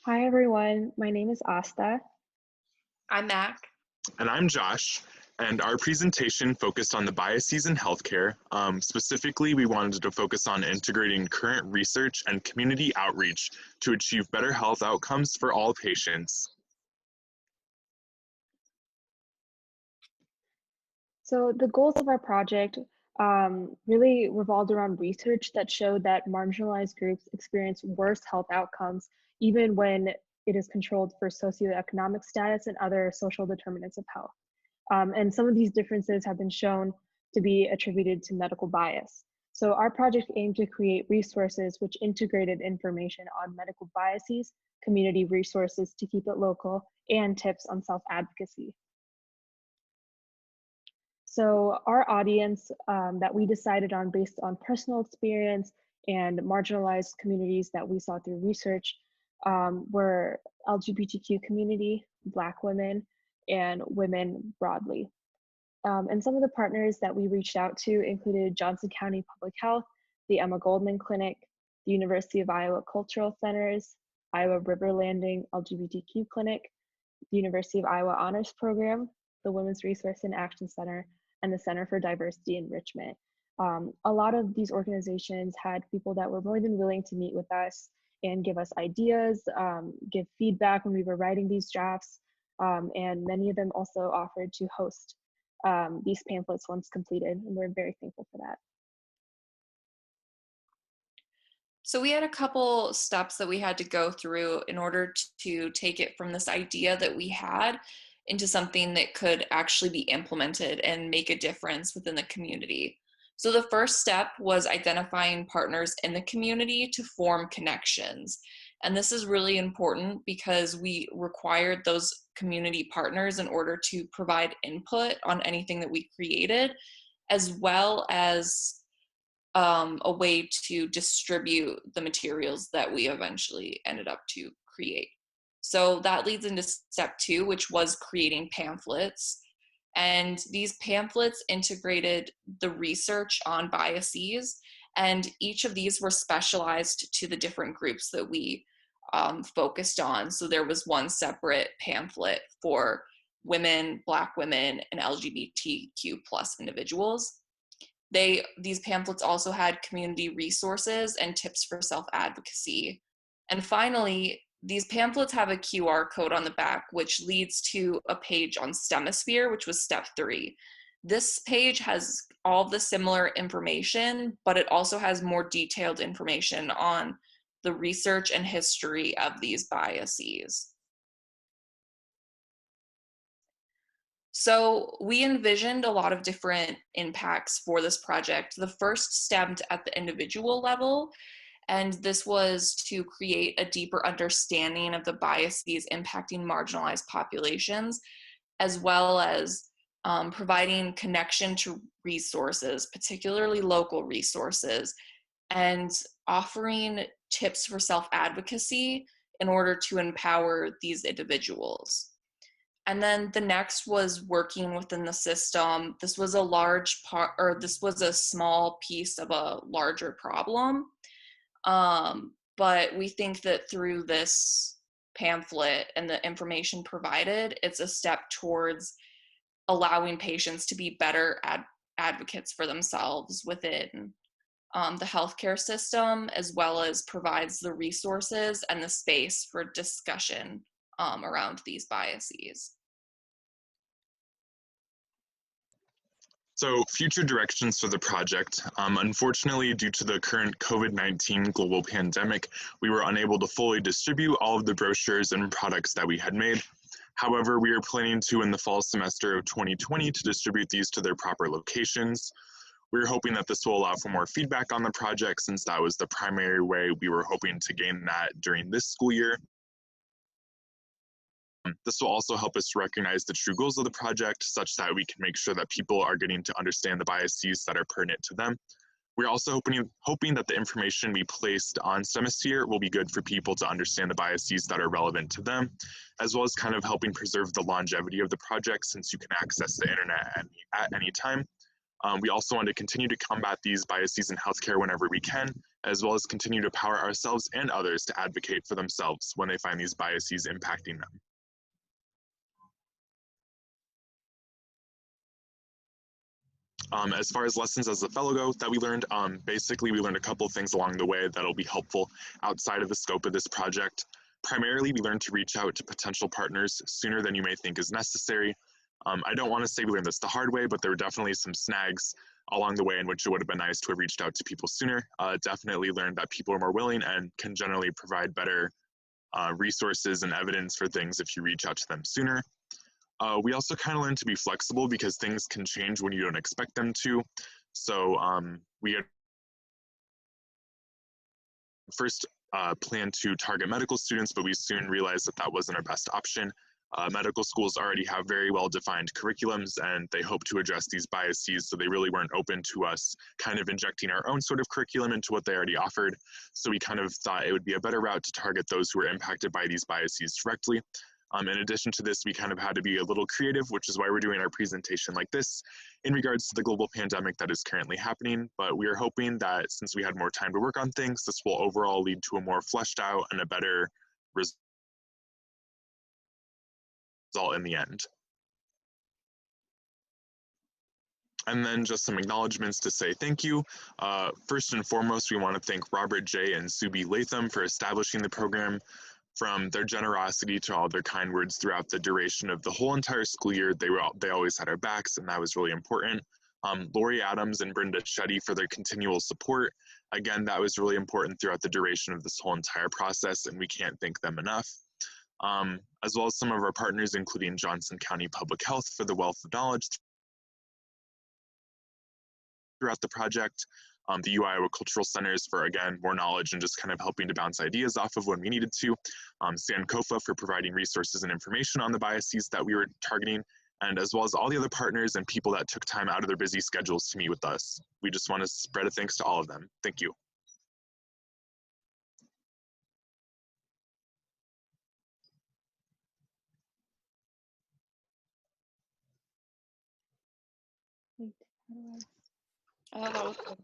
Hi everyone, my name is Aastha. I'm Mack. And I'm Josh, and our presentation focused on the biases in healthcare. Specifically, we wanted to focus on integrating current research and community outreach to achieve better health outcomes for all patients. So the goals of our project really revolved around research that showed that marginalized groups experience worse health outcomes even when it is controlled for socioeconomic status and other social determinants of health. And some of these differences have been shown to be attributed to medical bias. So our project aimed to create resources which integrated information on medical biases, community resources to keep it local, and tips on self-advocacy. So our audience that we decided on based on personal experience and marginalized communities that we saw through research were LGBTQ community, Black women, and women broadly. And some of the partners that we reached out to included Johnson County Public Health, the Emma Goldman Clinic, the University of Iowa Cultural Centers, Iowa River Landing LGBTQ Clinic, the University of Iowa Honors Program, the Women's Resource and Action Center, and the Center for Diversity Enrichment. A lot of these organizations had people that were more than willing to meet with us and give us ideas, give feedback when we were writing these drafts, and many of them also offered to host these pamphlets once completed, and we're very thankful for that. So we had a couple steps that we had to go through in order to take it from this idea that we had into something that could actually be implemented and make a difference within the community. So the first step was identifying partners in the community to form connections. And this is really important because we required those community partners in order to provide input on anything that we created, as well as a way to distribute the materials that we eventually ended up to create. So that leads into step 2, which was creating pamphlets. And these pamphlets integrated the research on biases, and each of these were specialized to the different groups that we focused on. So there was one separate pamphlet for women, Black women, and LGBTQ plus individuals. These pamphlets also had community resources and tips for self-advocacy. And finally, these pamphlets have a QR code on the back, which leads to a page on STEMosphere, which was step 3. This page has all the similar information, but it also has more detailed information on the research and history of these biases. So we envisioned a lot of different impacts for this project. The first stemmed at the individual level, and this was to create a deeper understanding of the biases impacting marginalized populations, as well as providing connection to resources, particularly local resources, and offering tips for self-advocacy in order to empower these individuals. And then the next was working within the system. This was a large part, or this was a small piece of a larger problem. But we think that through this pamphlet and the information provided, it's a step towards allowing patients to be better advocates for themselves within the healthcare system, as well as provides the resources and the space for discussion around these biases. So future directions for the project. Unfortunately, due to the current COVID-19 global pandemic, we were unable to fully distribute all of the brochures and products that we had made. However, we are planning to, in the fall semester of 2020, to distribute these to their proper locations. We're hoping that this will allow for more feedback on the project, since that was the primary way we were hoping to gain that during this school year. This will also help us recognize the true goals of the project, such that we can make sure that people are getting to understand the biases that are pertinent to them. We're also hoping that the information we placed on STEMosphere will be good for people to understand the biases that are relevant to them, as well as kind of helping preserve the longevity of the project, since you can access the internet at any time. We also want to continue to combat these biases in healthcare whenever we can, as well as continue to empower ourselves and others to advocate for themselves when they find these biases impacting them. As far as lessons as a fellow go that we learned, basically we learned a couple of things along the way that'll be helpful outside of the scope of this project. Primarily, we learned to reach out to potential partners sooner than you may think is necessary. I don't want to say we learned this the hard way, but there were definitely some snags along the way in which it would have been nice to have reached out to people sooner. Definitely learned that people are more willing and can generally provide better resources and evidence for things if you reach out to them sooner. We also kind of learned to be flexible because things can change when you don't expect them to. So we had first planned to target medical students, but we soon realized that that wasn't our best option. Medical schools already have very well-defined curriculums, and they hope to address these biases, so they really weren't open to us kind of injecting our own sort of curriculum into what they already offered. So we kind of thought it would be a better route to target those who are impacted by these biases directly. In addition to this, we kind of had to be a little creative, which is why we're doing our presentation like this in regards to the global pandemic that is currently happening. But we are hoping that since we had more time to work on things, this will overall lead to a more fleshed out and a better result in the end. And then just some acknowledgements to say thank you. First and foremost, we want to thank Robert J. and Subi Latham for establishing the program. From their generosity to all their kind words throughout the duration of the whole entire school year, they always had our backs, and that was really important. Lori Adams and Brenda Shetty for their continual support. Again, that was really important throughout the duration of this whole entire process, and we can't thank them enough. As well as some of our partners, including Johnson County Public Health for the wealth of knowledge throughout the project. The UI Iowa Cultural Centers for, again, more knowledge and just kind of helping to bounce ideas off of when we needed to. Sankofa for providing resources and information on the biases that we were targeting, and as well as all the other partners and people that took time out of their busy schedules to meet with us. We just want to spread a thanks to all of them. Thank you. Wait, how do I? Oh, that was good.